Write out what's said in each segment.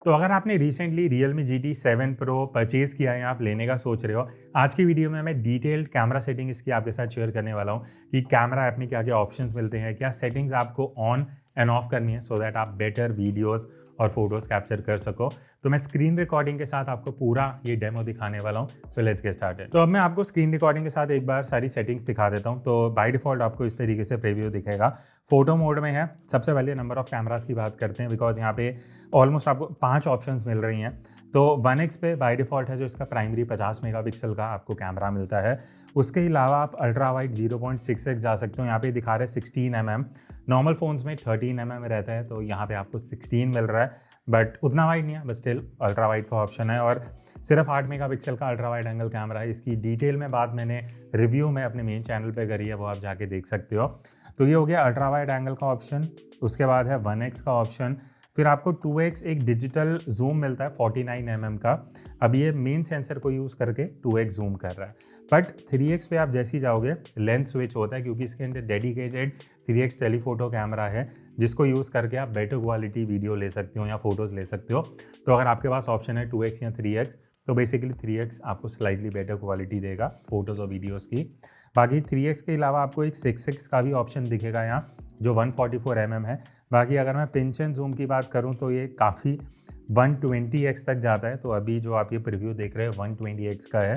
तो अगर आपने recently Realme GT 7 Pro purchase किया है या आप लेने का सोच रहे हो, आज की वीडियो में मैं डिटेल्ड कैमरा सेटिंग इसकी आपके साथ शेयर करने वाला हूँ कि कैमरा ऐप में क्या-क्या ऑप्शंस मिलते हैं, क्या सेटिंग्स आपको ऑन एंड ऑफ करनी है सो दैट आप बेटर वीडियोज़ और फोटोज़ कैप्चर कर सको। तो मैं स्क्रीन रिकॉर्डिंग के साथ आपको पूरा ये डेमो दिखाने वाला हूँ। So let's get started. तो अब मैं आपको स्क्रीन रिकॉर्डिंग के साथ एक बार सारी सेटिंग्स दिखा देता हूँ। तो बाय डिफ़ॉल्ट आपको इस तरीके से प्रीव्यू दिखेगा। फोटो मोड में है। सबसे पहले नंबर ऑफ कैमरास की बात करते हैं बिकॉज़ यहाँ पे ऑलमोस्ट आपको 5 ऑप्शंस मिल रही हैं। तो 1x पे बाय डिफ़ॉल्ट है जो इसका प्राइमरी 50 मेगापिक्सल का आपको कैमरा मिलता है। उसके अलावा आप अल्ट्रा वाइड 0.6x जा सकते हो। यहाँ पे दिखा रहे हैं 16 mm। नॉर्मल फ़ोन्स में 13 mm रहता है, तो यहाँ पे आपको 16 मिल रहा है, बट उतना वाइड नहीं है, बट स्टिल अल्ट्रा वाइड का ऑप्शन है। और सिर्फ 8 मेगापिक्सल का अल्ट्रा वाइड एंगल कैमरा है। इसकी डिटेल में बात मैंने रिव्यू में अपने मेन चैनल पे करी है, वो आप जाके देख सकते हो। तो ये हो गया अल्ट्रा वाइड एंगल का ऑप्शन। उसके बाद है 1x का ऑप्शन। फिर आपको 2x एक डिजिटल जूम मिलता है 49 mm का। अब ये मेन सेंसर को यूज़ करके 2x जूम कर रहा है, बट 3x पे आप जैसे ही जाओगे लेंथ स्विच होता है क्योंकि इसके अंदर डेडिकेटेड 3x टेलीफोटो कैमरा है जिसको यूज़ करके आप बेटर क्वालिटी वीडियो ले सकते हो या फोटोज़ ले सकते हो। तो अगर आपके पास ऑप्शन है 2x या 3x, तो बेसिकली 3x आपको स्लाइटली बेटर क्वालिटी देगा फोटोज़ और वीडियोज़ की। बाकी 3x के अलावा आपको एक 6x का भी ऑप्शन दिखेगा यहाँ, जो 144 mm है। बाकी अगर मैं पिंच एंड जूम की बात करूँ तो ये काफ़ी 120x तक जाता है। तो अभी जो आप ये प्रीव्यू देख रहे हैं 120x का है।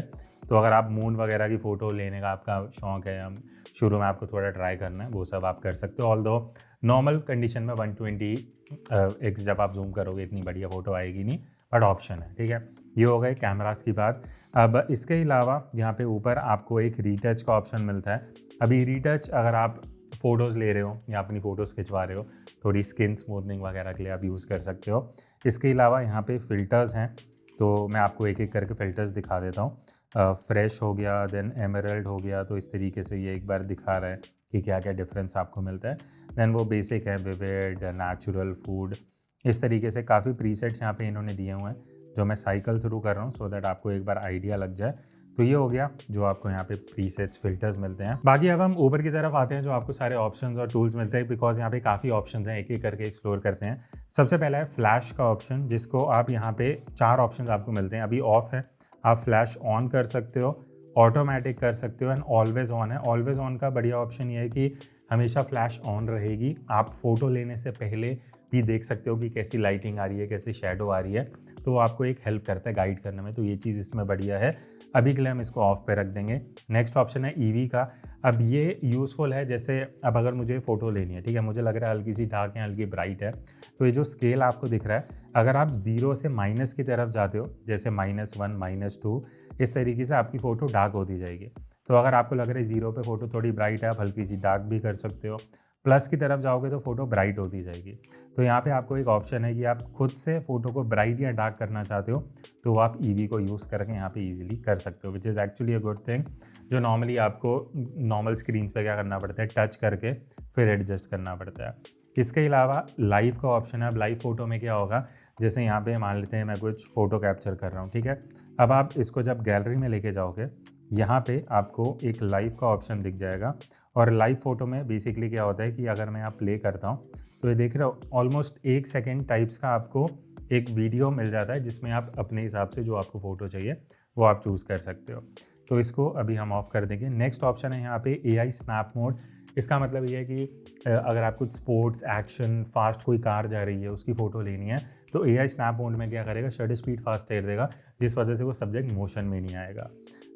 तो अगर आप मून वगैरह की फ़ोटो लेने का आपका शौक़ है या शुरू में आपको थोड़ा ट्राई करना है, वो सब आप कर सकते हो। ऑल्दो नॉर्मल कंडीशन में 120x जब आप जूम करोगे इतनी बढ़िया फ़ोटो आएगी नहीं, बट ऑप्शन है, ठीक है। ये हो गए कैमरास की बात। अब इसके अलावा यहाँ पे ऊपर आपको एक रीटच का ऑप्शन मिलता है। अभी रीटच अगर आप फ़ोटोज़ ले रहे हो या अपनी फ़ोटोज़ खिंचवा रहे हो, थोड़ी स्किन स्मूथनिंग वगैरह के लिए आप यूज़ कर सकते हो। इसके अलावा यहाँ पे फ़िल्टर्स हैं, तो मैं आपको एक एक करके फ़िल्टर्स दिखा देता हूँ। फ्रेश हो गया, देन एमरल्ड हो गया, तो इस तरीके से ये एक बार दिखा रहा है कि क्या क्या डिफरेंस आपको मिलता है। देन वो बेसिक है, विविड, नेचुरल, फूड, इस तरीके से काफ़ी प्रीसेट्स यहाँ पे इन्होंने दिए हुए हैं जो मैं साइकिल थ्रू कर रहा हूँ सो दैट आपको एक बार आइडिया लग जाए। तो ये हो गया जो आपको यहाँ पे प्रीसेट्स फिल्टर्स मिलते हैं। बाकी अब हम ऊपर की तरफ आते हैं जो आपको सारे ऑप्शंस और टूल्स मिलते हैं बिकॉज यहाँ पे काफ़ी ऑप्शंस हैं, एक एक करके एक्सप्लोर करते हैं। सबसे पहला है फ्लैश का ऑप्शन, जिसको आप यहाँ पे 4 ऑप्शंस आपको मिलते हैं। अभी ऑफ है, आप फ्लैश ऑन कर सकते हो, ऑटोमेटिक कर सकते हो, एंड ऑलवेज ऑन है। ऑलवेज ऑन का बढ़िया ऑप्शन ये है कि हमेशा फ्लैश ऑन रहेगी। आप फोटो लेने से पहले भी देख सकते हो कि कैसी लाइटिंग आ रही है, कैसी शेडो आ रही है, तो वो आपको एक हेल्प करता है गाइड करने में। तो ये चीज़ इसमें बढ़िया है। अभी के लिए हम इसको ऑफ पे रख देंगे। नेक्स्ट ऑप्शन है ईवी का। अब ये यूज़फुल है, जैसे अब अगर मुझे फ़ोटो लेनी है, ठीक है, मुझे लग रहा है हल्की सी डार्क है, हल्की ब्राइट है, तो ये जो स्केल आपको दिख रहा है, अगर आप 0 से माइनस की तरफ जाते हो, जैसे -1, -2, इस तरीके से आपकी फ़ोटो डार्क होती जाएगी। तो अगर आपको लग रहा है 0 पे फ़ोटो थोड़ी ब्राइट है, आप हल्की सी डार्क भी कर सकते हो। प्लस की तरफ जाओगे तो फ़ोटो ब्राइट होती जाएगी। तो यहाँ पे आपको एक ऑप्शन है कि आप खुद से फ़ोटो को ब्राइट या डार्क करना चाहते हो, तो आप ईवी को यूज़ करके यहाँ पे ईजिली कर सकते हो, which is actually a good thing, जो नॉर्मली आपको नॉर्मल स्क्रीन्स पे क्या करना पड़ता है, टच करके फिर एडजस्ट करना पड़ता है। इसके अलावा लाइव का ऑप्शन है। अब लाइव फ़ोटो में क्या होगा, जैसे यहाँ पे मान लेते हैं मैं कुछ फ़ोटो कैप्चर कर रहा हूँ, ठीक है। अब आप इसको जब गैलरी में लेके जाओगे, यहाँ पे आपको एक लाइव का ऑप्शन दिख जाएगा। और लाइव फ़ोटो में बेसिकली क्या होता है कि अगर मैं यहाँ प्ले करता हूँ, तो ये देख रहे हो ऑलमोस्ट 1 सेकेंड टाइप्स का आपको एक वीडियो मिल जाता है जिसमें आप अपने हिसाब से जो आपको फ़ोटो चाहिए वो आप चूज़ कर सकते हो। तो इसको अभी हम ऑफ कर देंगे। नेक्स्ट ऑप्शन है यहाँ पे AI स्नैप मोड। इसका मतलब ये है कि अगर आप कुछ स्पोर्ट्स, एक्शन, फास्ट कोई कार जा रही है, उसकी फ़ोटो लेनी है, तो AI स्नैप मोड में क्या करेगा, शटर स्पीड फास्ट कर देगा, जिस वजह से वो सब्जेक्ट मोशन में नहीं आएगा।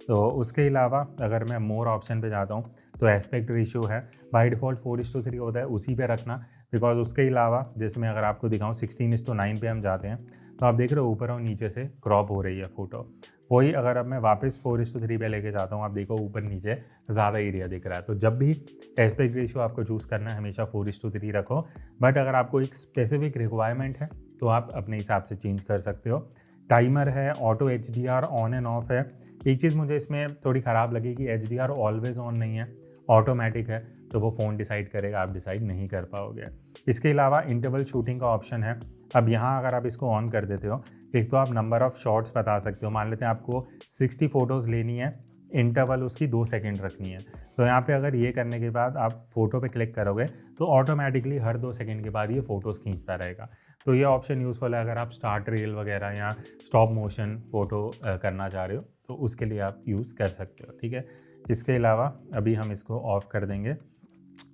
तो उसके अलावा अगर मैं मोर ऑप्शन पे जाता हूँ, तो एस्पेक्ट रेशियो है, बाय डिफ़ॉल्ट 4:3 होता है, उसी पे रखना। बिकॉज उसके अलावा जैसे मैं अगर आपको दिखाऊँ 16:9 पे हम जाते हैं, तो आप देख रहे हो ऊपर और नीचे से क्रॉप हो रही है फ़ोटो। वही अगर अब मैं वापस 4:3 पे लेके जाता हूँ, आप देखो ऊपर नीचे ज़्यादा एरिया दिख रहा है। तो जब भी एस्पेक्ट रेशियो आपको चूज़ करना है, हमेशा 4:3 रखो। बट अगर आपको एक स्पेसिफिक रिक्वायरमेंट है तो आप अपने हिसाब से चेंज कर सकते हो। टाइमर है, auto HDR on end of है। एक चीज़ मुझे इसमें थोड़ी ख़राब लगी कि HDR ऑलवेज़ ऑन नहीं है, ऑटोमेटिक है, तो वो फ़ोन डिसाइड करेगा, आप डिसाइड नहीं कर पाओगे। इसके अलावा इंटरवल शूटिंग का ऑप्शन है। अब यहाँ अगर आप इसको ऑन कर देते हो, एक तो आप नंबर ऑफ़ शॉट्स बता सकते हो। मान लेते हैं आपको 60 फ़ोटोज़ लेनी है, इंटरवल उसकी 2 सेकंड रखनी है। तो यहाँ पे अगर ये करने के बाद आप फ़ोटो पे क्लिक करोगे तो ऑटोमेटिकली हर 2 सेकंड के बाद ये फ़ोटोज़ खींचता रहेगा। तो ये ऑप्शन यूज़फुल है अगर आप स्टार्ट रील वगैरह या स्टॉप मोशन फ़ोटो करना चाह रहे हो तो उसके लिए आप यूज़ कर सकते हो, ठीक है। इसके अलावा अभी हम इसको ऑफ़ कर देंगे।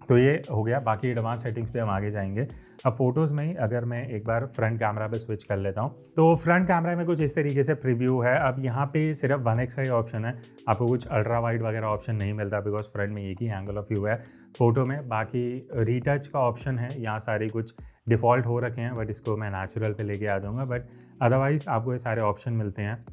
तो ये हो गया, बाकी एडवांस सेटिंग्स पे हम आगे जाएंगे। अब फोटोज़ में ही अगर मैं एक बार फ्रंट कैमरा पे स्विच कर लेता हूँ तो फ्रंट कैमरा में कुछ इस तरीके से प्रीव्यू है। अब यहाँ पे सिर्फ 1x का ही ऑप्शन है, आपको कुछ अल्ट्रा वाइड वगैरह ऑप्शन नहीं मिलता बिकॉज फ्रंट में एक ही एंगल ऑफ व्यू है फोटो में। बाकी रीटच का ऑप्शन है, यहाँ सारे कुछ डिफ़ॉल्ट हो रखे हैं बट इसको मैं नेचुरल पे लेके आ जाऊँगा। बट अदरवाइज़ आपको ये सारे ऑप्शन मिलते हैं,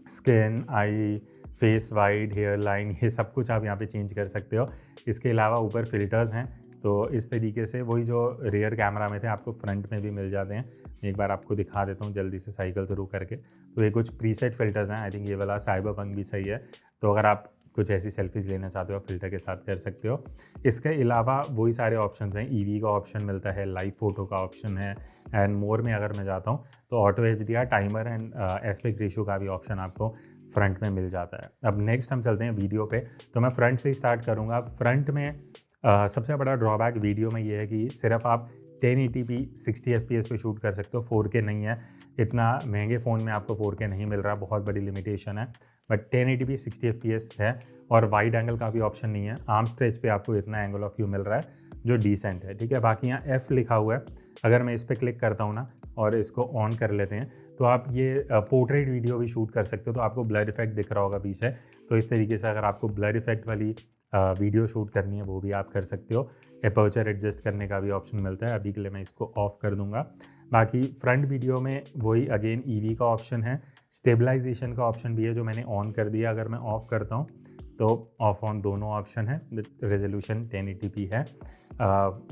स्किन, आई, फेस वाइड, हेयर लाइन, ये सब कुछ आप यहाँ पे चेंज कर सकते हो। इसके अलावा ऊपर फ़िल्टर्स हैं, तो इस तरीके से वही जो रियर कैमरा में थे आपको फ्रंट में भी मिल जाते हैं। एक बार आपको दिखा देता हूँ जल्दी से साइकिल थ्रू करके। तो ये कुछ प्रीसेट फ़िल्टर्स हैं, आई थिंक ये वाला साइबरपंक भी सही है। तो अगर आप कुछ ऐसी सेल्फीज़ लेना चाहते हो फ़िल्टर के साथ कर सकते हो। इसके अलावा वही सारे ऑप्शंस हैं, ईवी का ऑप्शन मिलता है, लाइव फ़ोटो का ऑप्शन है एंड मोर में अगर मैं जाता हूँ तो auto HDR, timer and aspect ratio का भी ऑप्शन आपको फ्रंट में मिल जाता है। अब नेक्स्ट हम चलते हैं वीडियो पे, तो मैं फ्रंट से ही स्टार्ट करूँगा। फ्रंट में सबसे बड़ा ड्रॉबैक वीडियो में ये है कि सिर्फ आप 1080p 60 fps पे शूट कर सकते हो, 4K नहीं है। इतना महंगे फ़ोन में आपको 4K नहीं मिल रहा, बहुत बड़ी लिमिटेशन है। बट 1080p 60 fps है और वाइड एंगल का भी ऑप्शन नहीं है। आर्म स्ट्रेच पे आपको इतना एंगल ऑफ व्यू मिल रहा है जो डिसेंट है, ठीक है। बाकी यहाँ F लिखा हुआ है, अगर मैं इस पर क्लिक करता हूँ ना और इसको ऑन कर लेते हैं तो आप ये पोर्ट्रेट वीडियो भी शूट कर सकते हो। तो आपको ब्लर इफेक्ट दिख रहा होगा पीछे, तो इस तरीके से अगर आपको ब्लर इफेक्ट वाली वीडियो शूट करनी है वो भी आप कर सकते हो। एपर्चर एडजस्ट करने का भी ऑप्शन मिलता है। अभी के लिए मैं इसको ऑफ कर दूंगा। बाकी फ्रंट वीडियो में वही अगेन ईवी का ऑप्शन है, स्टेबलाइजेशन का ऑप्शन भी है जो मैंने ऑन कर दिया। अगर मैं ऑफ करता हूँ तो ऑफ ऑन दोनों ऑप्शन है। रेजोल्यूशन 1080p है।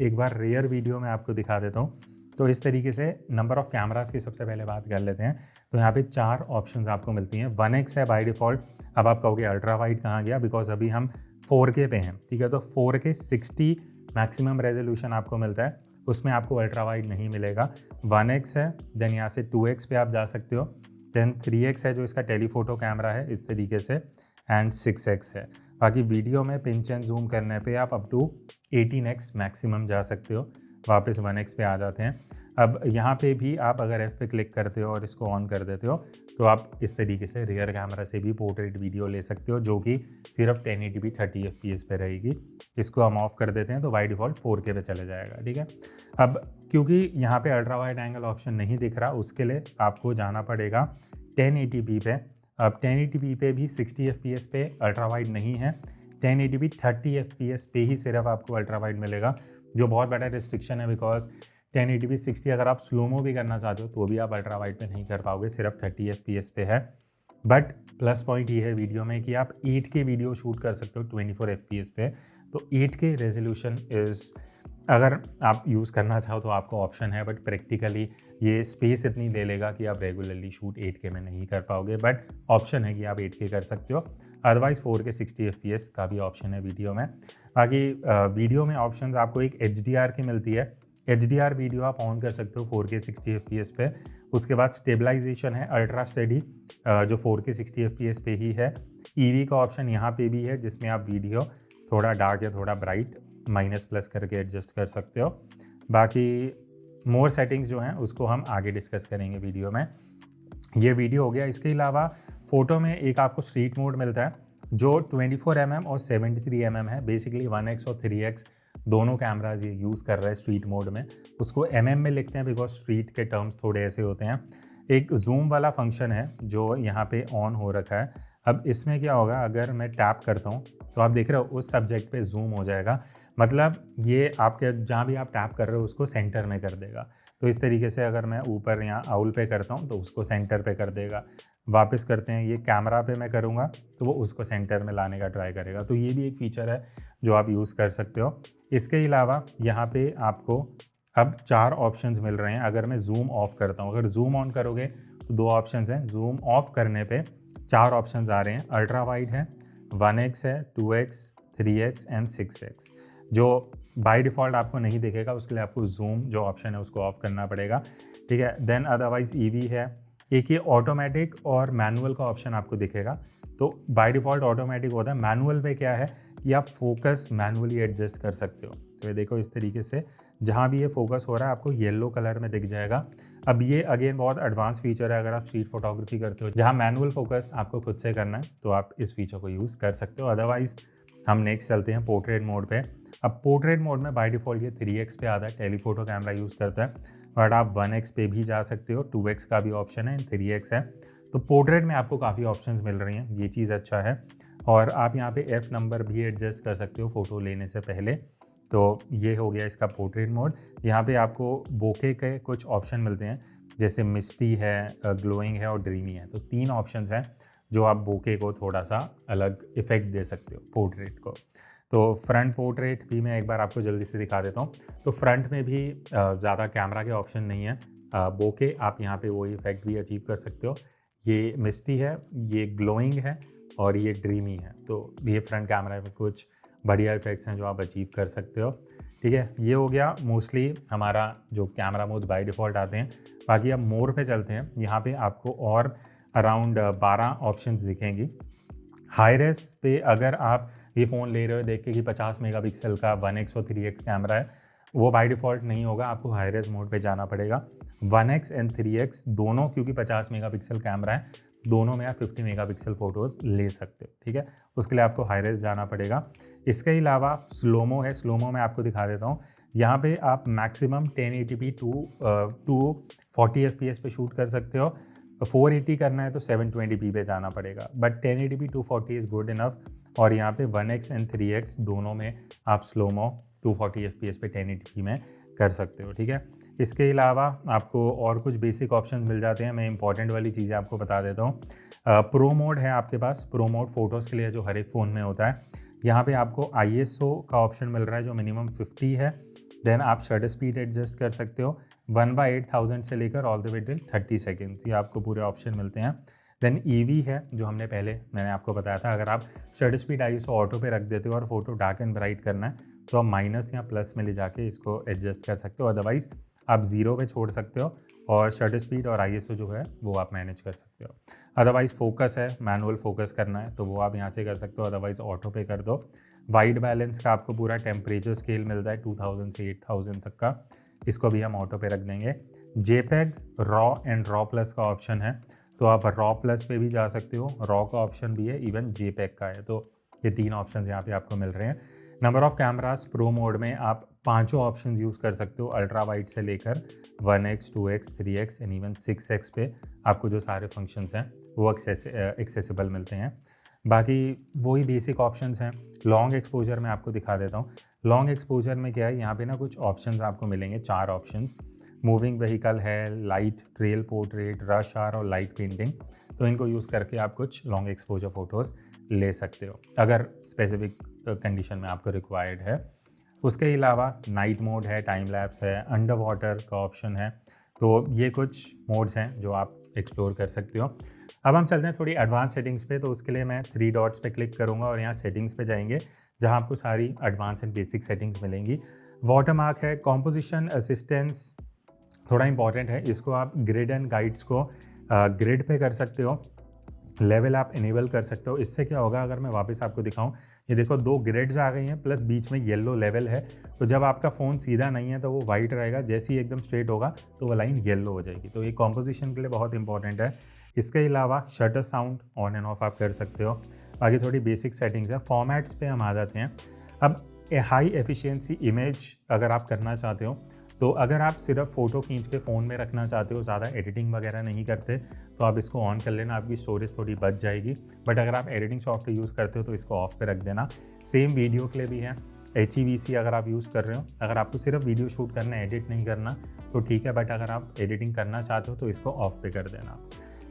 एक बार रेयर वीडियो में आपको दिखा देता हूँ। तो इस तरीके से नंबर ऑफ़ कैमरास की सबसे पहले बात कर लेते हैं। तो यहाँ पे 4 ऑप्शंस आपको मिलती हैं। 1x है बाय डिफ़ॉल्ट। अब आप कहोगे अल्ट्रा वाइड कहाँ गया, बिकॉज अभी हम 4K पे हैं, ठीक है। तो 4K 60 मैक्सिमम रेजोल्यूशन आपको मिलता है, उसमें आपको अल्ट्रा वाइड नहीं मिलेगा। 1x है, देन यहाँ से 2x पे आप जा सकते हो, देन 3x है जो इसका टेलीफोटो कैमरा है इस तरीके से, एंड 6x है। बाकी वीडियो में पिंच एंड जूम करने पे आप अप टू 18x मैक्सिमम जा सकते हो। वापस 1x पे आ जाते हैं। अब यहाँ पे भी आप अगर F पे क्लिक करते हो और इसको ऑन कर देते हो तो आप इस तरीके से रियर कैमरा से भी पोर्ट्रेट वीडियो ले सकते हो जो कि सिर्फ 1080p 30 fps पे रहेगी। इसको हम ऑफ कर देते हैं तो बाय डिफ़ॉल्ट 4K पे चले जाएगा, ठीक है। अब क्योंकि यहाँ पे अल्ट्रा वाइड एंगल ऑप्शन नहीं दिख रहा, उसके लिए आपको जाना पड़ेगा 1080p पे। अब 1080p पे भी 60 fps पे अल्ट्रा वाइड नहीं है, 1080p 30 fps पे ही सिर्फ आपको अल्ट्रा वाइड मिलेगा, जो बहुत बड़ा रिस्ट्रिक्शन है। बिकॉज 1080p 60 अगर आप स्लोमो भी करना चाहते हो तो भी आप अल्ट्रा वाइड पे नहीं कर पाओगे, सिर्फ 30 fps पे है। बट प्लस पॉइंट ये है वीडियो में कि आप 8K वीडियो शूट कर सकते हो 24 fps पे। तो 8K रेजोल्यूशन इज़, अगर आप यूज़ करना चाहो तो आपको ऑप्शन है, बट प्रैक्टिकली ये स्पेस इतनी ले लेगा कि आप रेगुलरली शूट 8K में नहीं कर पाओगे। बट ऑप्शन है कि आप 8K कर सकते हो। अदरवाइज़ 4K 60 fps का भी ऑप्शन है वीडियो में। बाकी वीडियो में ऑप्शंस आपको एक HDR की मिलती है। HDR वीडियो आप ऑन कर सकते हो 4K 60 fps पे। उसके बाद स्टेबलाइजेशन है अल्ट्रा स्टेडी, जो 4K 60 fps पे ही है। EV का ऑप्शन यहाँ पे भी है जिसमें आप वीडियो थोड़ा डार्क या थोड़ा ब्राइट माइनस प्लस करके एडजस्ट कर सकते हो। बाकी मोर सेटिंग्स जो हैं उसको हम आगे डिस्कस करेंगे वीडियो में। ये वीडियो हो गया। इसके अलावा फ़ोटो में एक आपको स्ट्रीट मोड मिलता है जो 24mm और 73mm है। बेसिकली 1x और 3x दोनों कैमराज ये यूज़ कर रहे हैं स्ट्रीट मोड में। उसको mm में लिखते हैं बिकॉज स्ट्रीट के टर्म्स थोड़े ऐसे होते हैं। एक जूम वाला फंक्शन है जो यहाँ पे ऑन हो रखा है। अब इसमें क्या होगा, अगर मैं टैप करता हूँ तो आप देख रहे हो उस सब्जेक्ट पे जूम हो जाएगा। मतलब ये आपके जहाँ भी आप टैप कर रहे हो उसको सेंटर में कर देगा। तो इस तरीके से अगर मैं ऊपर यहाँ आउल पे करता हूँ तो उसको सेंटर पे कर देगा। वापस करते हैं, ये कैमरा पे मैं करूँगा तो वो उसको सेंटर में लाने का ट्राई करेगा। तो ये भी एक फ़ीचर है जो आप यूज़ कर सकते हो। इसके अलावा यहाँ पे आपको अब 4 ऑप्शंस मिल रहे हैं। अगर मैं जूम ऑफ करता हूँ, अगर जूम ऑन करोगे तो 2 ऑप्शंस हैं। जूम ऑफ करने पे 4 ऑप्शंस आ रहे हैं। अल्ट्रा वाइड है, 1x है, 2x, 3x एंड 6x, जो बाय डिफ़ॉल्ट आपको नहीं दिखेगा। उसके लिए आपको जूम जो ऑप्शन है उसको ऑफ करना पड़ेगा, ठीक है। देन अदरवाइज़ EV है। एक ये ऑटोमेटिक और मैनुअल का ऑप्शन आपको दिखेगा। तो बाय डिफ़ॉल्ट ऑटोमेटिक होता है। मैनुअल पे क्या है कि आप फोकस मैनुअली एडजस्ट कर सकते हो। तो ये देखो इस तरीके से जहाँ भी ये फोकस हो रहा है आपको येलो कलर में दिख जाएगा। अब ये अगेन बहुत एडवांस फीचर है अगर आप स्ट्रीट फोटोग्राफी करते हो जहाँ मैनुअल फोकस आपको खुद से करना है, तो आप इस फीचर को यूज़ कर सकते हो। अदरवाइज हम नेक्स्ट चलते हैं पोर्ट्रेट मोड पे। अब पोर्ट्रेट मोड में बाय डिफ़ॉल्ट ये 3x पे आता है, टेलीफोटो कैमरा यूज़ करता है, बट आप 1x पे भी जा सकते हो, 2x का भी ऑप्शन है, 3x है। तो पोर्ट्रेट में आपको काफ़ी ऑप्शंस मिल रही हैं, ये चीज़ अच्छा है। और आप यहाँ पे F नंबर भी एडजस्ट कर सकते हो फ़ोटो लेने से पहले। तो ये हो गया इसका पोर्ट्रेट मोड। यहाँ पे आपको बोके के कुछ ऑप्शन मिलते हैं, जैसे मिस्टी है, ग्लोइंग है और ड्रीमी है। तो 3 ऑप्शंस हैं जो आप बोके को थोड़ा सा अलग इफेक्ट दे सकते हो पोर्ट्रेट को। तो फ्रंट पोर्ट्रेट भी मैं एक बार आपको जल्दी से दिखा देता हूँ। तो फ्रंट में भी ज़्यादा कैमरा के ऑप्शन नहीं है। बोके आप यहाँ पे वही इफेक्ट भी अचीव कर सकते हो। ये मिस्टी है, ये ग्लोइंग है और ये ड्रीमी है। तो ये फ्रंट कैमरा में कुछ बढ़िया इफेक्ट्स हैं जो आप अचीव कर सकते हो। ठीक है, ये हो गया मोस्टली हमारा जो कैमरा मोड बाय डिफ़ॉल्ट आते हैं। बाकी अब मोर पे चलते हैं। यहाँ पे आपको और अराउंड 12 ऑप्शंस दिखेंगी। हाई रेस पे अगर आप ये फ़ोन ले रहे हो देख के कि 50 मेगापिक्सल का 1x और 3x कैमरा है, वो बाय डिफ़ॉल्ट नहीं होगा, आपको हाई रेस मोड पे जाना पड़ेगा। 1x एंड 3x दोनों क्योंकि 50 मेगापिक्सल कैमरा है, दोनों में आप 50 मेगापिक्सल फ़ोटोज़ ले सकते हो। ठीक है, उसके लिए आपको हाई रेस जाना पड़ेगा। इसके अलावा स्लोमो है, स्लोमो में आपको दिखा देता हूँ। यहाँ पे आप मैक्सिमम 1080p टू 40 fps पे शूट कर सकते हो। 480 करना है तो 720p पे जाना पड़ेगा, but 1080p 240 is good enough. और यहाँ पे 1x एंड 3x दोनों में आप स्लोमो 240 fps पे 1080p में कर सकते हो। ठीक है, इसके अलावा आपको और कुछ बेसिक ऑप्शन मिल जाते हैं। मैं इंपॉर्टेंट वाली चीज़ें आपको बता देता हूँ। प्रो मोड है आपके पास, प्रो मोड फ़ोटोज़ के लिए जो हर एक फ़ोन में होता है। यहाँ पे आपको ISO का ऑप्शन मिल रहा है जो मिनिमम 50 है। देन आप शटर स्पीड एडजस्ट कर सकते हो 1/8000 से लेकर all the way till 30 seconds, ये आपको पूरे ऑप्शन मिलते हैं। देन EV है जो मैंने आपको बताया था, अगर आप शटर स्पीड ISO ऑटो पे रख देते हो और फोटो डार्क एंड ब्राइट करना है तो आप माइनस या प्लस में ले जाके इसको एडजस्ट कर सकते हो। अदरवाइज आप 0 पे छोड़ सकते हो और शटर स्पीड और ISO जो है वो आप मैनेज कर सकते हो। अदरवाइज फोकस है, मैनुअल फोकस करना है तो वो आप यहाँ से कर सकते हो, अदरवाइज ऑटो पे कर दो। वाइट बैलेंस का आपको पूरा टेम्परेचर स्केल मिलता है 2000 से 8000 तक का, इसको भी हम ऑटो पे रख देंगे। JPEG, raw and raw plus का ऑप्शन है, तो आप रॉ प्लस पे भी जा सकते हो, रॉ का ऑप्शन भी है, इवन JPEG का है। तो ये 3 ऑप्शन यहाँ पे आपको मिल रहे हैं। Number of cameras pro mode में आप 5 ऑप्शंस यूज़ कर सकते हो, अल्ट्रा वाइड से लेकर 1x, 2x, 3x and even 6x पे आपको जो सारे फंक्शंस हैं वो एक्सेसिबल मिलते हैं। बाकी वही बेसिक ऑप्शंस हैं। लॉन्ग एक्सपोजर में आपको दिखा देता हूँ। लॉन्ग एक्सपोजर में क्या है, यहाँ पे ना कुछ ऑप्शंस आपको मिलेंगे, 4 ऑप्शंस। मूविंग व्हीकल है, light trail portrait, rush hour और लाइट पेंटिंग। तो इनको यूज़ करके आप कुछ लॉन्ग एक्सपोजर फ़ोटोज़ ले सकते हो अगर स्पेसिफिक कंडीशन में आपको रिक्वायर्ड है। उसके अलावा नाइट मोड है, टाइम लैप्स है, अंडर वाटर का ऑप्शन है। तो ये कुछ मोड्स हैं जो आप एक्सप्लोर कर सकते हो। अब हम चलते हैं थोड़ी एडवांस सेटिंग्स पे। तो उसके लिए मैं 3 डॉट्स पे क्लिक करूँगा और यहाँ सेटिंग्स पे जाएंगे जहाँ आपको सारी एडवांस एंड बेसिक सेटिंग्स मिलेंगी। वाटरमार्क है, कॉम्पोजिशन असिस्टेंस थोड़ा इंपॉर्टेंट है, इसको आप ग्रिड एंड गाइड्स को ग्रिड पे कर सकते हो, लेवल आप इनेबल कर सकते हो। इससे क्या होगा, अगर मैं वापस आपको दिखाऊं, ये देखो 2 ग्रिड्स आ गई हैं प्लस बीच में येलो लेवल है। तो जब आपका फ़ोन सीधा नहीं है तो वो वाइट रहेगा, जैसे ही एकदम स्ट्रेट होगा तो वो लाइन येलो हो जाएगी। तो ये कॉम्पोजिशन के लिए बहुत इंपॉर्टेंट है। इसके अलावा shutter sound on end of आप कर सकते हो। बाकी थोड़ी बेसिक सेटिंग्स है। फॉर्मेट्स पे हम आ जाते हैं। अब हाई एफिशिएंसी इमेज अगर आप करना चाहते हो, तो अगर आप सिर्फ फ़ोटो खींच के फ़ोन में रखना चाहते हो, ज़्यादा एडिटिंग वगैरह नहीं करते, तो आप इसको ऑन कर लेना, आपकी स्टोरेज थोड़ी बच जाएगी। बट अगर आप एडिटिंग सॉफ्टवेयर यूज़ करते हो तो इसको ऑफ पे रख देना। सेम वीडियो के लिए भी है। HEVC अगर आप यूज़ कर रहे हो, अगर आपको सिर्फ वीडियो शूट करना है, एडिट नहीं करना, तो ठीक है, बट अगर आप एडिटिंग करना चाहते हो तो इसको ऑफ पे कर देना।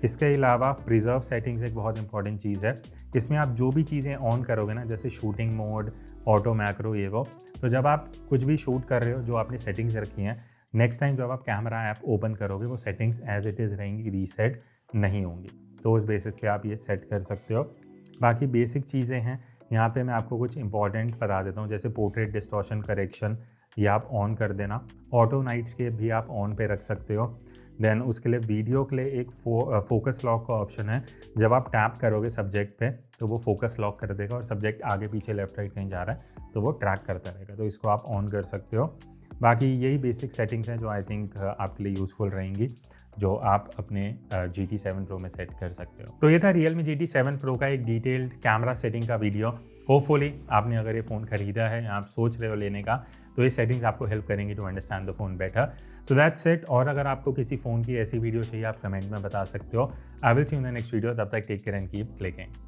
इसके अलावा प्रिजर्व सेटिंग्स एक बहुत इंपॉर्टेंट चीज़ है। इसमें आप जो भी चीज़ें ऑन करोगे ना, जैसे शूटिंग मोड, ऑटो मैक्रो, ये वो, तो जब आप कुछ भी शूट कर रहे हो जो आपने सेटिंग्स रखी हैं, नेक्स्ट टाइम जब आप कैमरा ऐप ओपन करोगे वो सेटिंग्स एज इट इज़ रहेंगी, रीसेट नहीं होंगी। तो उस बेसिस पे आप ये सेट कर सकते हो। बाकी बेसिक चीज़ें हैं, यहाँ पे मैं आपको कुछ इंपॉर्टेंट बता देता हूँ, जैसे पोर्ट्रेट डिस्टॉर्शन करेक्शन, ये आप ऑन कर देना। ऑटो नाइट स्केप भी आप ऑन पे रख सकते हो। देन उसके लिए वीडियो के लिए एक फोकस लॉक का ऑप्शन है। जब आप टैप करोगे सब्जेक्ट पे तो वो फोकस लॉक कर देगा और सब्जेक्ट आगे पीछे लेफ्ट राइट कहीं जा रहा है तो वो ट्रैक करता रहेगा, तो इसको आप ऑन कर सकते हो। बाकी यही बेसिक सेटिंग्स हैं जो आई थिंक आपके लिए यूज़फुल रहेंगी, जो आप अपने GT7 Pro में सेट कर सकते हो। तो ये था Realme GT7 Pro का एक डिटेल्ड कैमरा सेटिंग का वीडियो। होपफुली आपने अगर ये फ़ोन खरीदा है या आप सोच रहे हो लेने का, तो ये सेटिंग्स आपको हेल्प करेंगी to understand the phone better. So that's it. और अगर आपको किसी फ़ोन की ऐसी वीडियो चाहिए आप कमेंट में बता सकते हो। I will see you in the next video. तब तक take care and keep clicking.